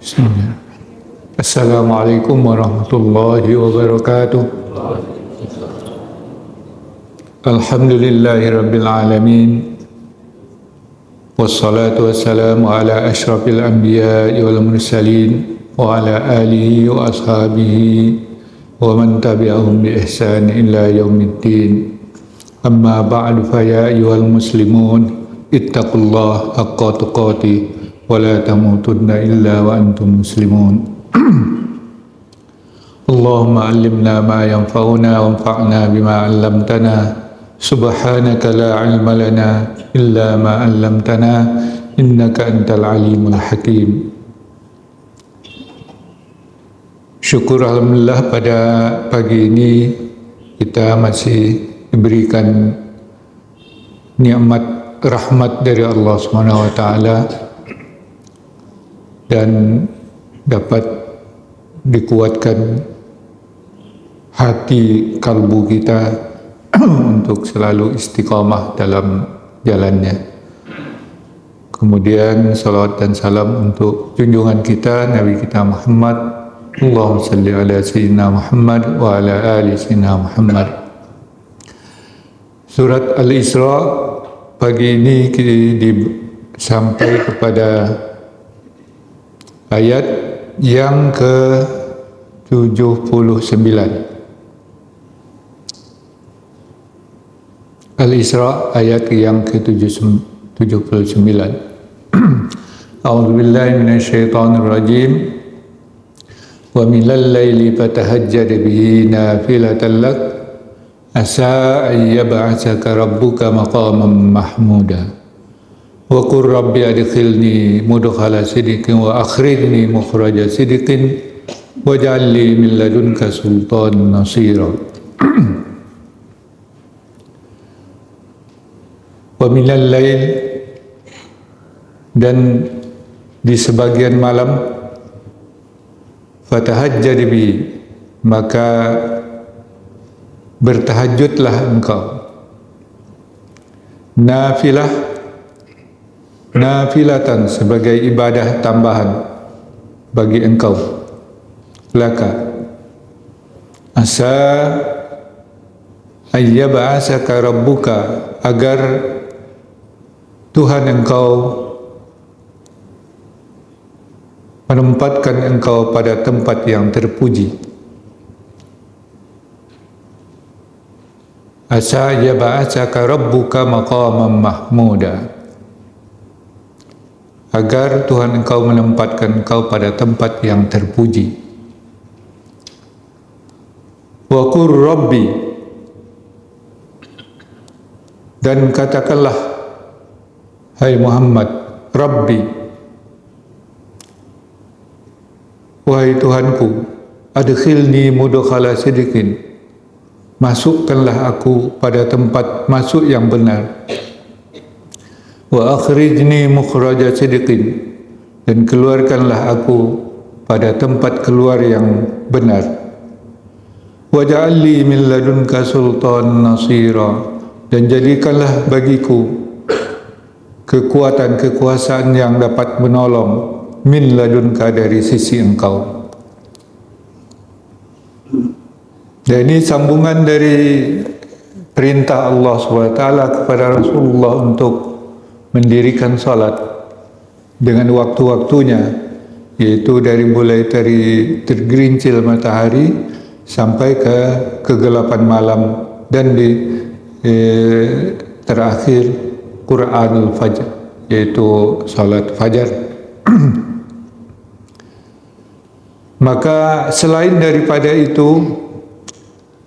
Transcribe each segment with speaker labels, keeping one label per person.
Speaker 1: Bismillah. Assalamualaikum warahmatullahi wabarakatuh. Alhamdulillahi rabbil alamin. Wassalatu wassalamu ala ashrafil anbiya'i wal mursalin wa ala alihi wa ashabihi wa man tabi'ahum bi ihsan ila yaumiddin. Amma ba'du, fa ya ayyuhal muslimun ittaqullaha haqqa tuqatih wa la tamutunna illa wa antum muslimun. Allahumma allimna ma yanfa'una wanfa'na bima 'allamtana. Subhanaka la 'ilma lana illa ma 'allamtana innaka antal alimul hakim. Syukur alhamdulillah, pada pagi ini kita masih diberikan nikmat rahmat dari Allah Subhanahu wa taala dan dapat dikuatkan hati kalbu kita untuk selalu istiqamah dalam jalannya. Kemudian salawat dan salam untuk junjungan kita Nabi kita Muhammad. Allahumma salli ala sayyidina Muhammad wa ala ali sayyidina Muhammad. Surat Al-Isra pagi ini sampai kepada ayat yang ke-79. Al-Isra ayat yang ke-79. A'udzu billahi minasyaitonir rajim. Wa minal laili fatahajjad bihi nafilatan lak asa an yab'atsaka rabbuka maqaman mahmuda. Wa qur rabbi adkhilni mudkhala sidqin wa akhrijni mukhraja sidqin waj'al li min ladunka sultanan nasira. Wa minal lail, dan di sebagian malam, fatahajjad bi, maka bertahajudlah engkau. Nafilatan, sebagai ibadah tambahan bagi engkau. Laka asa ayyab'asaka rabbuka, agar Tuhan engkau menempatkan engkau pada tempat yang terpuji. Asa yab'atsaka rabbuka maqaman mahmuda, agar Tuhan engkau menempatkan engkau pada tempat yang terpuji. Wa qur rabbi, dan katakanlah hai Muhammad, Rabbi, wahai Tuhanku, adkhilni mudkhala sidqin, masukkanlah aku pada tempat masuk yang benar. Wa akhrijni mukhraja sidqin, dan keluarkanlah aku pada tempat keluar yang benar. Waj'al li min ladunka sultanan nasira, dan jadikanlah bagiku kekuatan, kekuasaan yang dapat menolong, min ladunka, dari sisi engkau. Dan ini sambungan dari perintah Allah SWT kepada Rasulullah untuk mendirikan salat dengan waktu-waktunya, yaitu dari mulai tergerincil matahari sampai ke kegelapan malam, dan di terakhir Quranul Fajr, yaitu salat fajar. Maka selain daripada itu,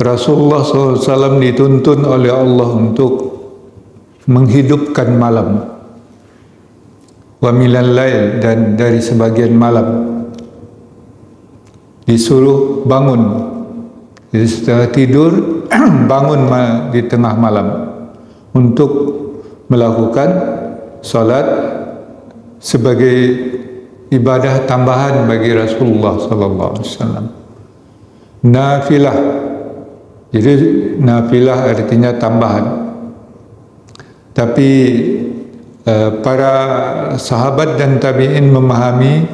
Speaker 1: Rasulullah SAW dituntun oleh Allah untuk menghidupkan malam. Wa minal lail, dan dari sebagian malam disuruh bangun. Jadi setelah tidur bangun di tengah malam untuk melakukan salat sebagai ibadah tambahan bagi Rasulullah sallallahu alaihi wasallam. Nafilah, jadi nafilah artinya tambahan. Tapi para sahabat dan tabi'in memahami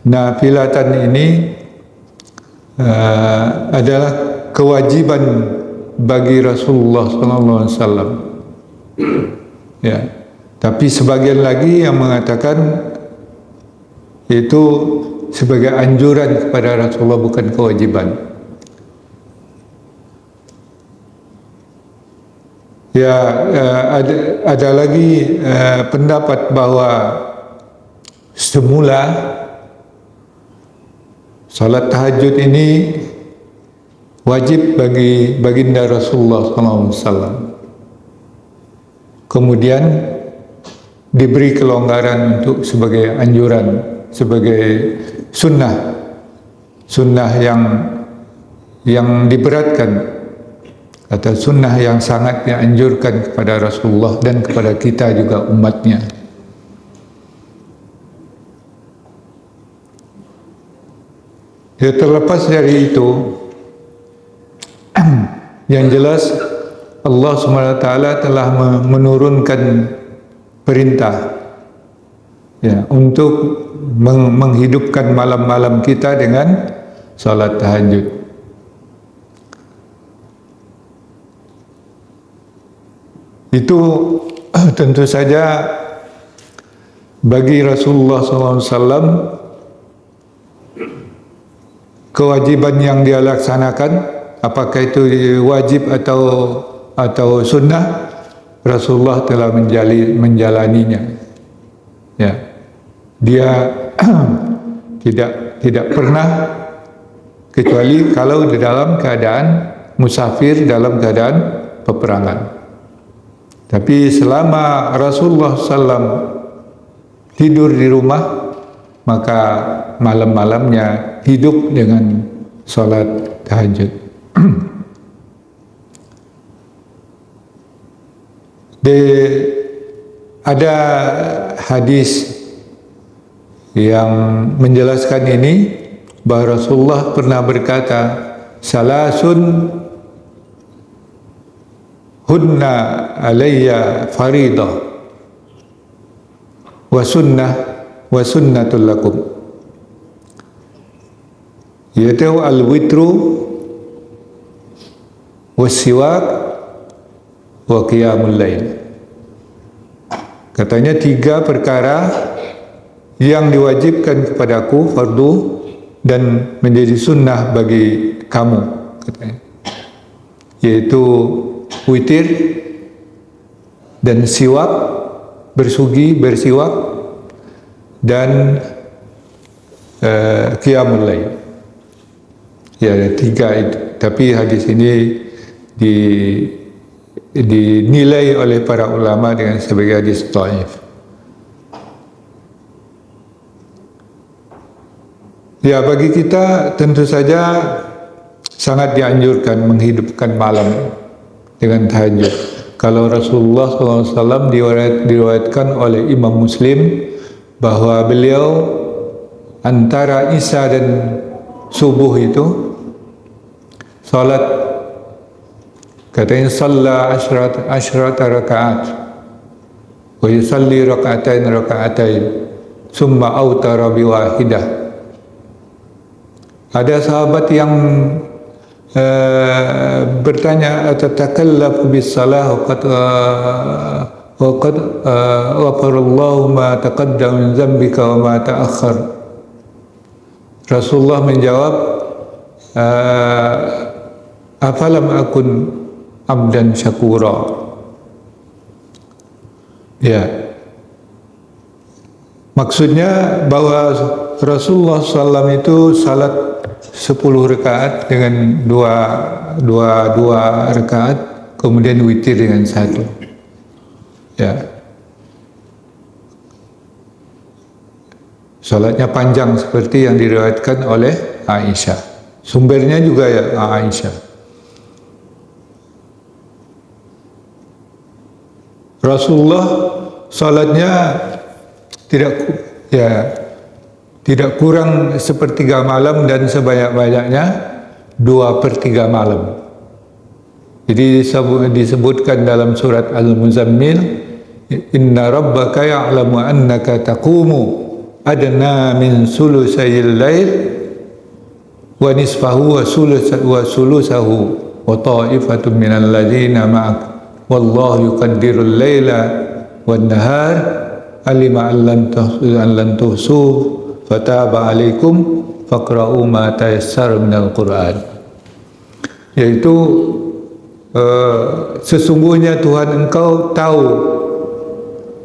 Speaker 1: nafilatan ini adalah kewajiban bagi Rasulullah sallallahu alaihi wasallam. Ya. Tapi sebagian lagi yang mengatakan itu sebagai anjuran kepada Rasulullah, bukan kewajiban. Ya, ada lagi pendapat bahwa semula salat tahajud ini wajib bagi baginda Rasulullah SAW. Kemudian diberi kelonggaran untuk sebagai anjuran, sebagai sunnah yang diberatkan, atau sunnah yang sangat dianjurkan kepada Rasulullah dan kepada kita juga umatnya. Ya, terlepas dari itu, yang jelas Allah SWT telah menurunkan perintah ya, untuk menghidupkan malam-malam kita dengan salat tahajud. Itu tentu saja bagi Rasulullah SAW kewajiban yang dia laksanakan, apakah itu wajib atau sunnah, Rasulullah telah menjalaninya. Ya, dia tidak pernah, kecuali kalau di dalam keadaan musafir, dalam keadaan peperangan. Tapi selama Rasulullah SAW tidur di rumah, maka malam-malamnya hidup dengan salat tahajud. Ada hadis yang menjelaskan ini, bahwa Rasulullah pernah berkata, salasun hunna alayya faridah wa sunnatul lakum, yaitu al-witru was-siwak wa qiyamul lail. Katanya 3 perkara yang diwajibkan kepadaku, fardu, dan menjadi sunnah bagi kamu, katanya, yaitu witir dan siwak, bersiwak, dan qiyamul lail. Ya, ada 3 itu. Tapi hadis ini dinilai oleh para ulama dengan sebagai hadis dhaif. Ya, bagi kita tentu saja sangat dianjurkan menghidupkan malam dengan tahajud. Kalau Rasulullah SAW diriwayatkan oleh Imam Muslim bahwa beliau antara Isya dan subuh itu salat, katanya shalla asyrata rakaat wa yusalli rakaatain summa autara biwahidah. Ada sahabat yang bertanya, atatakallahu bis salah wa qad ghafarallahu ma taqaddama min dzambika wa ma ta'akhkhar. Rasulullah menjawab, afalam akun abdan syakura. Ya, maksudnya bahwa Rasulullah SAW itu salat 10 rakaat dengan dua rakaat, kemudian witir dengan 1. Ya, salatnya panjang seperti yang diriwayatkan oleh Aisyah. Sumbernya juga ya Aisyah. Rasulullah salatnya tidak kurang sepertiga malam dan sebanyak-banyaknya 2/3 malam. Jadi disebutkan dalam surat Al-Muzammil, inna rabbaka ya'lamu annaka taqumu adna min sulusayil lail wa nisfahu wa sulusahu wa ta'ifatun minal ladzina ma'ak wallahu yuqaddirul laila wan nahar alima an lan tuhsu fataba alaikum faqra'u ma tayassara minal Qur'an. Yaitu sesungguhnya Tuhan engkau tahu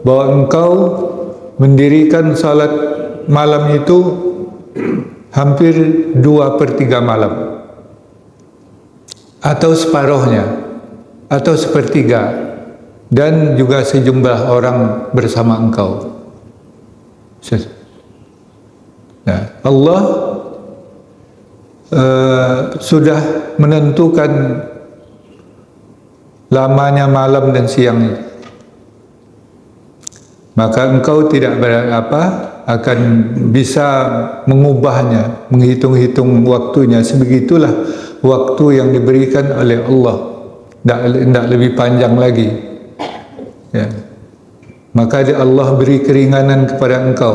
Speaker 1: bahwa engkau mendirikan salat malam itu hampir 2/3 malam atau separuhnya atau sepertiga, dan juga sejumlah orang bersama engkau. Nah, Allah sudah menentukan lamanya malam dan siang itu. Maka engkau tidak akan bisa mengubahnya, menghitung-hitung waktunya. Sebegitulah waktu yang diberikan oleh Allah, tidak lebih panjang lagi. Ya. Maka Allah beri keringanan kepada engkau.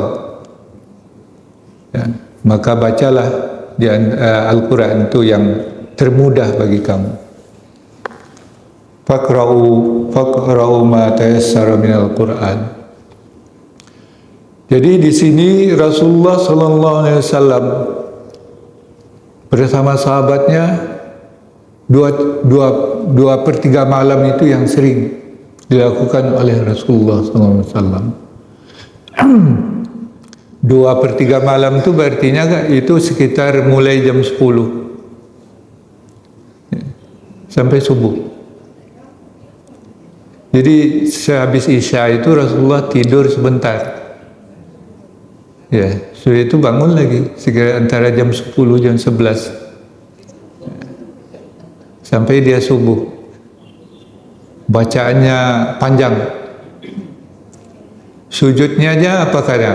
Speaker 1: Ya. Maka bacalah di Al-Quran itu yang termudah bagi kamu. Faqra'u ma tayassara minal Qur'an. Jadi di sini Rasulullah sallallahu alaihi wasallam bersama sahabatnya 2/3 malam itu yang sering dilakukan oleh Rasulullah sallallahu alaihi wasallam. 2/3 malam itu berartinya itu sekitar mulai jam 10 sampai subuh. Jadi sehabis Isya itu Rasulullah tidur sebentar. Ya, sudah itu bangun lagi sekitar antara jam 10 jam 11 sampai dia subuh. Bacaannya panjang. Sujudnya aja apa kata?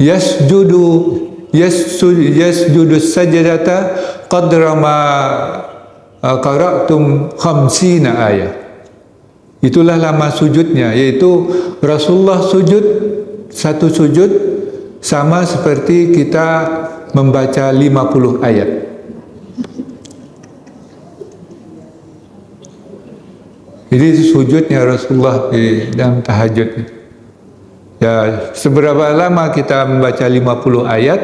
Speaker 1: Yasjudu sajdata qadra ma qara'tum 50 ayat. Itulah lama sujudnya, yaitu Rasulullah sujud satu sujud sama seperti kita membaca 50 ayat. Jadi sujudnya Rasulullah di dalam tahajud. Ya, seberapa lama kita membaca 50 ayat,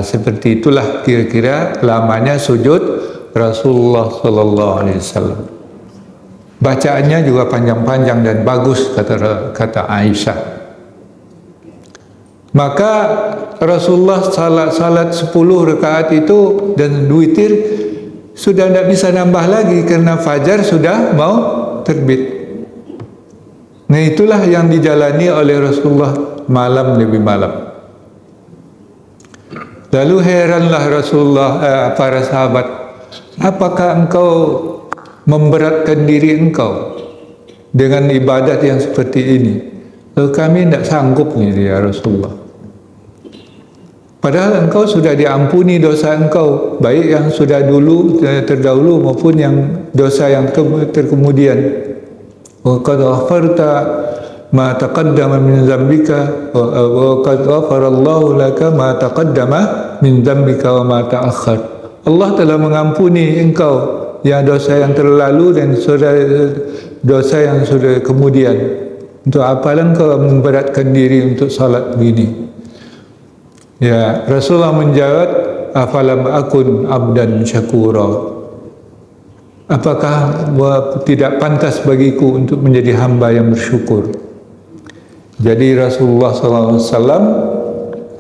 Speaker 1: seperti itulah kira-kira lamanya sujud Rasulullah sallallahu alaihi wasallam. Bacaannya juga panjang-panjang dan bagus, kata Aisyah. Maka Rasulullah salat 10 rakaat itu dan witir sudah tidak bisa nambah lagi karena fajar sudah mau terbit. Nah, itulah yang dijalani oleh Rasulullah malam demi malam. Lalu heranlah Rasulullah, para sahabat, apakah engkau memberatkan diri engkau dengan ibadat yang seperti ini? Lalu kami tidak sanggup ini ya Rasulullah. Padahal engkau sudah diampuni dosa engkau, baik yang sudah dulu terdahulu maupun yang dosa yang terkemudian. Wa qad ghafarta ma taqaddama min dzambika wa qad ghafarallahu laka ma taqaddama min dzambika wa ma ta'akhkhar. Allah telah mengampuni engkau yang dosa yang terlalu dan dosa yang sudah kemudian. Untuk apalah engkau memberatkan diri untuk salat begini? Ya, Rasulullah menjawab, afalam akun abdan syakura. Apakah tidak pantas bagiku untuk menjadi hamba yang bersyukur? Jadi Rasulullah SAW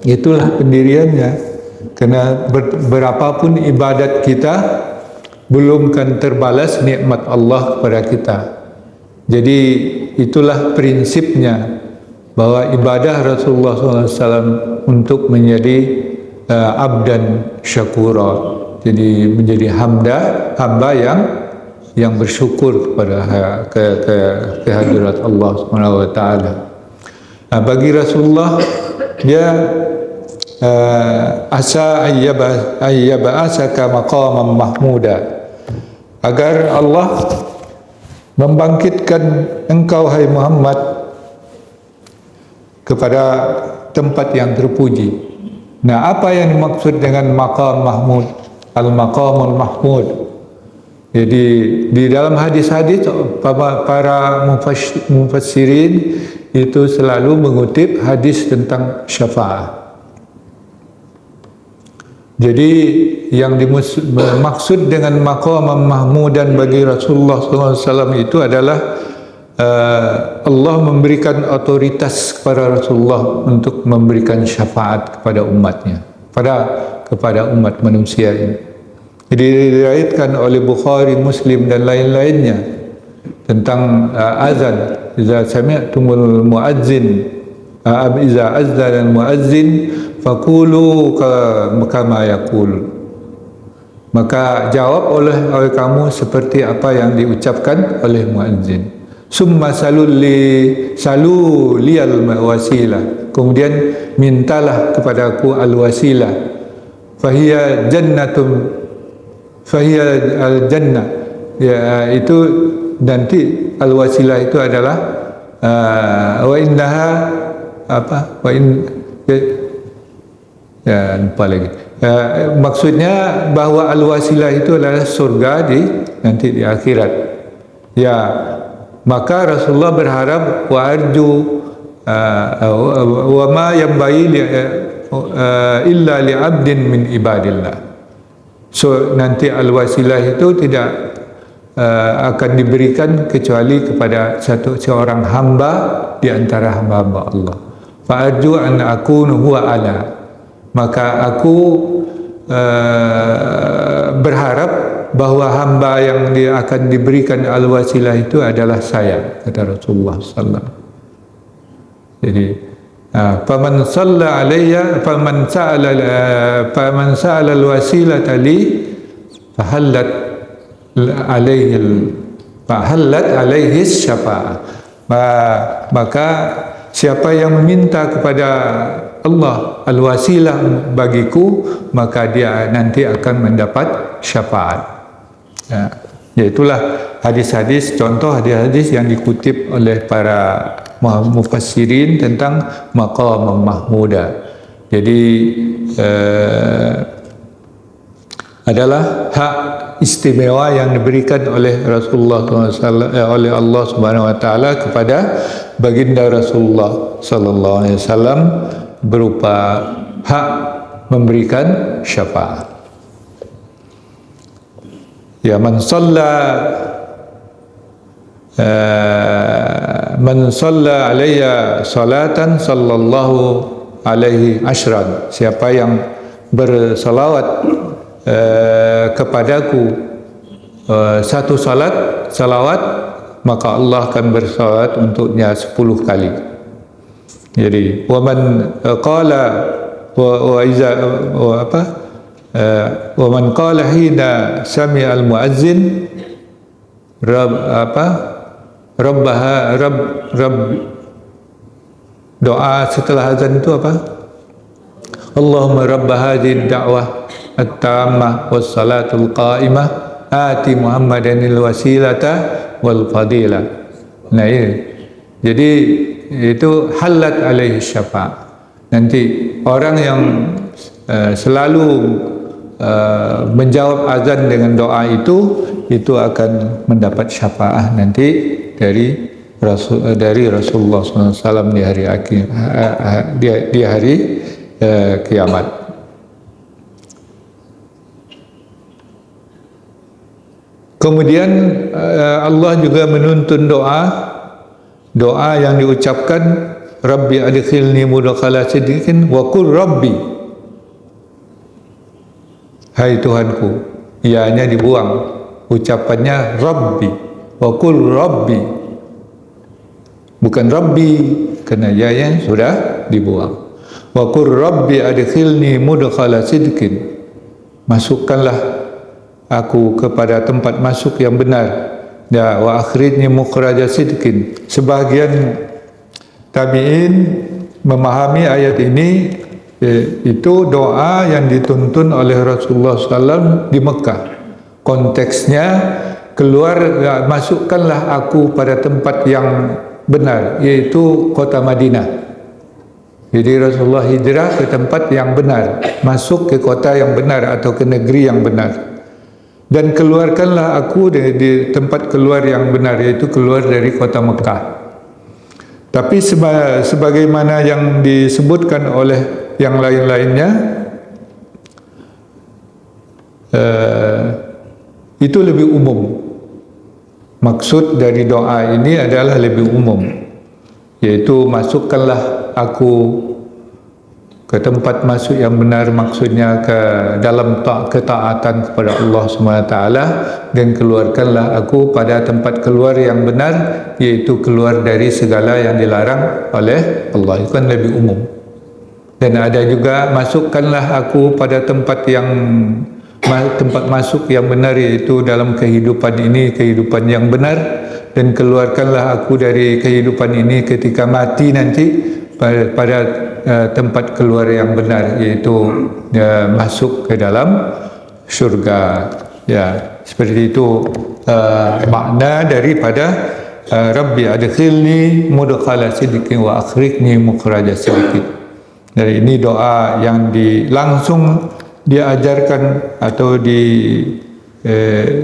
Speaker 1: itulah pendiriannya. Karena berapapun ibadat kita belum kan terbalas nikmat Allah kepada kita. Jadi itulah prinsipnya, bahwa ibadah Rasulullah SAW untuk menjadi abdan syakura, jadi menjadi hamba yang bersyukur kepada kehadirat Allah Subhanahu wa taala. Bagi Rasulullah, dia asa ayyaba'asaka maqaman mahmuda, agar Allah membangkitkan engkau hai Muhammad kepada tempat yang terpuji. Nah, apa yang dimaksud dengan maqam mahmud? Al-maqamul mahmud. Jadi di dalam hadis-hadis para mufassirin itu selalu mengutip hadis tentang syafaat. Jadi yang dimaksud dengan maqam mahmudan bagi Rasulullah SAW itu adalah Allah memberikan otoritas kepada Rasulullah untuk memberikan syafaat kepada umatnya, kepada umat manusia ini. Jadi diriwayatkan oleh Bukhari, Muslim dan lain-lainnya tentang azan. Iza sami'tumul muazzin, iza azzana al-muazzin faqulu kama yaqul. Maka jawab oleh kamu seperti apa yang diucapkan oleh muazzin. Summa salu liyal wasilah. Kemudian mintalah kepadaku al-wasilah. Fahiya al-jannah. Ya, itu nanti al-wasilah itu adalah wa innaha apa? Wa in ya lupa lagi. Maksudnya bahwa al-wasilah itu adalah surga nanti di akhirat. Ya, maka Rasulullah berharap wa arju wa ma yanbaghi illa li 'abdin min ibadillah. So nanti al-wasilah itu tidak akan diberikan kecuali kepada seorang hamba di antara hamba-hamba Allah. Fa arju an akunu huwa ala. Maka aku berharap bahwa hamba yang akan diberikan al-wasilah itu adalah saya, kata Rasulullah sallallahu. Jadi faman shalla alayya faman sa'ala al-wasilata li fahallat alaihi syafa'ah. Maka siapa yang meminta kepada Allah al-wasilah bagiku, maka dia nanti akan mendapat syafaat. Ya, itulah hadis-hadis, contoh hadis-hadis yang dikutip oleh para mufassirin tentang maqam mahmuda. Jadi adalah hak istimewa yang diberikan oleh Rasulullah SAW, oleh Allah Subhanahu Wa Taala kepada baginda Rasulullah Sallallahu Alaihi Wasallam berupa hak memberikan syafaat. Ya, man shalla alayya salatan sallallahu alaihi ashran. Siapa yang bersalawat kepadaku satu salawat, maka Allah akan bersalawat untuknya 10 kali. Jadi wa man qala wa iza wa man qala hina sami al muazzin rabb doa setelah azan itu apa? Allahumma rabb hadhihi ad-da'wah at-tammah was salatul qa'imah ati muhammadanil wasilata wal fadilah. Nah, ini jadi itu halat alaihi syafaat. Nanti orang yang selalu menjawab azan dengan doa itu akan mendapat syafaat nanti dari Rasulullah SAW di hari akhir, di hari kiamat. Kemudian Allah juga menuntun doa yang diucapkan, Rabbi adkhilni mudkhala sidqin wa qul Rabbi. Hai Tuhanku, ianya dibuang, ucapannya Rabbi, wa qul Rabbi, bukan Rabbi, karena ianya sudah dibuang. Wa qul Rabbi adkhilni mudkhala sidqin, masukkanlah aku kepada tempat masuk yang benar. Ya, wa akhrijni mukhraja sidqin. Sebagian tabi'in memahami ayat ini itu doa yang dituntun oleh Rasulullah SAW di Mekah. Konteksnya masukkanlah aku pada tempat yang benar, yaitu kota Madinah. Jadi Rasulullah hijrah ke tempat yang benar, masuk ke kota yang benar atau ke negeri yang benar. Dan keluarkanlah aku di tempat keluar yang benar, yaitu keluar dari kota Mekah. Tapi sebagaimana yang disebutkan oleh yang lain-lainnya, itu lebih umum. Maksud dari doa ini adalah lebih umum, yaitu masukkanlah aku ke tempat masuk yang benar, maksudnya ke dalam ketaatan kepada Allah SWT, dan keluarkanlah aku pada tempat keluar yang benar, yaitu keluar dari segala yang dilarang oleh Allah. Itu kan lebih umum. Dan ada juga masukkanlah aku pada tempat masuk yang benar, yaitu dalam kehidupan ini, kehidupan yang benar, dan keluarkanlah aku dari kehidupan ini ketika mati nanti pada tempat keluar yang benar, yaitu masuk ke dalam syurga. Ya, seperti itu makna daripada Rabbi adkhilni mudkhala sidqin wa akhrijni mukhraja sidqin. Dari ini doa yang langsung diajarkan atau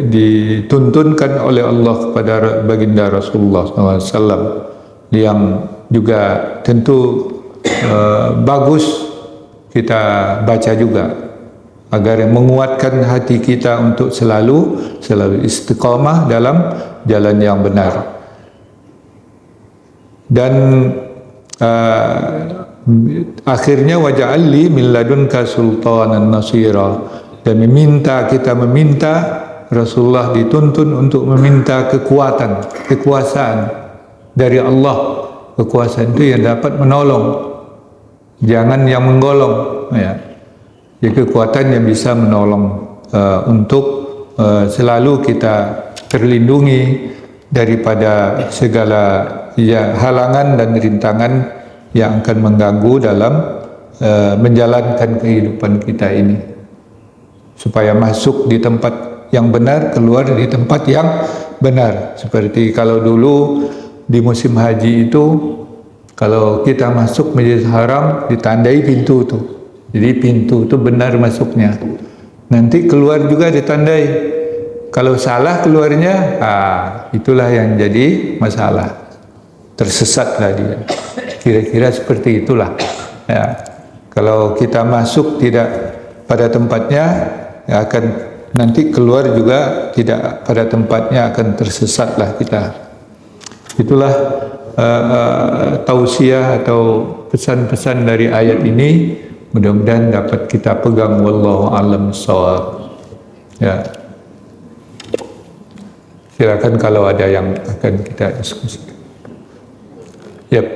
Speaker 1: dituntunkan oleh Allah kepada baginda Rasulullah SAW, yang juga tentu bagus kita baca juga, agar menguatkan hati kita untuk selalu istiqamah dalam jalan yang benar. Dan akhirnya waja'alli min ladunka sultanan nasira, dan kita meminta Rasulullah dituntun untuk meminta kekuasaan dari Allah. Kekuasaan itu yang dapat menolong, jangan yang menggolong, ya. Jadi kekuatan yang bisa menolong untuk selalu kita terlindungi daripada segala halangan dan rintangan yang akan mengganggu dalam menjalankan kehidupan kita ini, supaya masuk di tempat yang benar, keluar di tempat yang benar. Seperti kalau dulu di musim haji itu, kalau kita masuk Masjidil Haram ditandai pintu tuh. Jadi pintu itu benar masuknya. Nanti keluar juga ditandai. Kalau salah keluarnya, itulah yang jadi masalah. Tersesatlah dia. Kira-kira seperti itulah. Ya. Kalau kita masuk tidak pada tempatnya, ya akan nanti keluar juga tidak pada tempatnya, akan tersesatlah kita. Itulah tausiah atau pesan-pesan dari ayat ini. Mudah-mudahan dapat kita pegang. Wallahu a'lam bishawab. Ya. Silakan kalau ada yang akan kita diskusikan. Yep.